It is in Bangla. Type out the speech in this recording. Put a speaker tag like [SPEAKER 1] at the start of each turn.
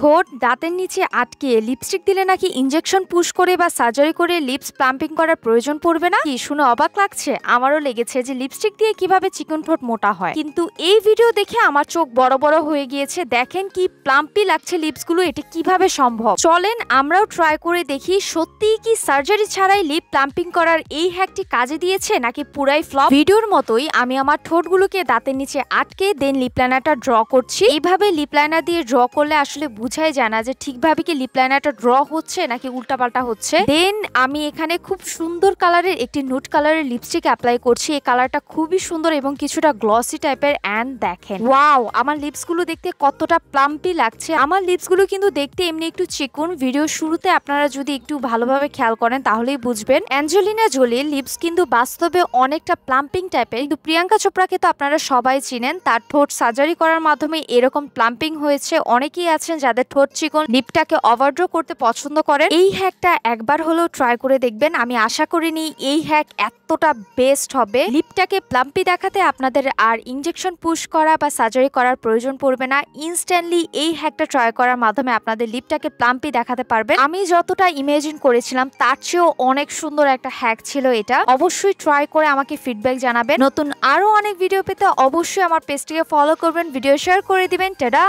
[SPEAKER 1] ঠোঁট দাঁতের নিচে আটকে লিপস্টিক দিলে নাকি ইনজেকশন পুশ করে বা সার্জারি করে লিপস প্লাম্পিং করার প্রয়োজন পড়বে না। কি শুনে অবাক লাগছে? আমারও লেগেছে যে লিপস্টিক দিয়ে কিভাবে চিকন ঠোঁট মোটা হয়, কিন্তু এই ভিডিও দেখে আমার চোখ বড় বড় হয়ে গিয়েছে। দেখেন কি প্লাম্পি লাগছে লিপসগুলো, এটা কিভাবে সম্ভব? চলেন আমরাও ট্রাই করে দেখি সত্যিই কি সার্জারি ছাড়াই লিপ প্লাম্পিং করার এই হ্যাকটি কাজে দিয়েছে নাকি পুরাই ফ্লপ। ভিডিওর মতোই আমি আমার ঠোঁটগুলোকে দাঁতের নিচে আটকে দেন লিপ লাইনারটা ড্র করছি। এইভাবে লিপ লাইনার দিয়ে ড্র করলে আসলে বুঝাই যায় না যে ঠিকভাবে কি লিপ লাইনারটা ড্র হচ্ছে নাকি উল্টাপাল্টা হচ্ছে। দেন আমি এখানে খুব সুন্দর কালারের একটি নুট কালারের লিপস্টিক অ্যাপ্লাই করছি। এই কালারটা খুবই সুন্দর এবং কিছুটা গ্লসি টাইপের। অ্যান্ড দেখেন ওয়াও, আমার লিপস গুলো দেখতে কতটা প্লাম্পি লাগছে। আমার লিপস গুলো কিন্তু দেখতে এমনি একটু চিকন। ভিডিও শুরুতে আপনারা যদি একটু ভালোভাবে খেয়াল করেন তাহলেই বুঝবেন। অ্যাঞ্জেলিনা জোলির লিপস কিন্তু বাস্তবে অনেকটা প্লাম্পিং টাইপের, কিন্তু প্রিয়াঙ্কা চোপড়াকে তো আপনারা সবাই চিনেন, তার ঠোঁট সার্জারি করার মাধ্যমে এরকম প্লাম্পিং হয়েছে। অনেকেই আছেন যাদের ঠোঁট চিকন, লিপটাকে ওভারড্র করতে পছন্দ করেন। এই হ্যাকটা একবার হলেও ট্রাই করে দেখবেন। আমি আশা করিনি এই হ্যাক এতটা বেস্ট হবে। লিপটাকে প্লাম্পি দেখাতে আপনাদের আর ইনজেকশন পুশ করা বা সার্জারি করার প্রয়োজন পড়বে না। ইনস্ট্যান্টলি এই হ্যাকটা ট্রাই করার মাধ্যমে আপনাদের লিপটাকে প্লাম্পি দেখাতে পারবেন। আমি যতটা ইমাজিন করেছিলাম তার চেয়েও অনেক সুন্দর একটা হ্যাক ছিল এটা। অবশ্যই ট্রাই করে আমাকে ফিডব্যাক জানাবেন। নতুন আরো অনেক ভিডিও পেতে অবশ্যই আমার পেজটিকে ফলো করবেন, ভিডিও শেয়ার করে দিবেন। টাটা।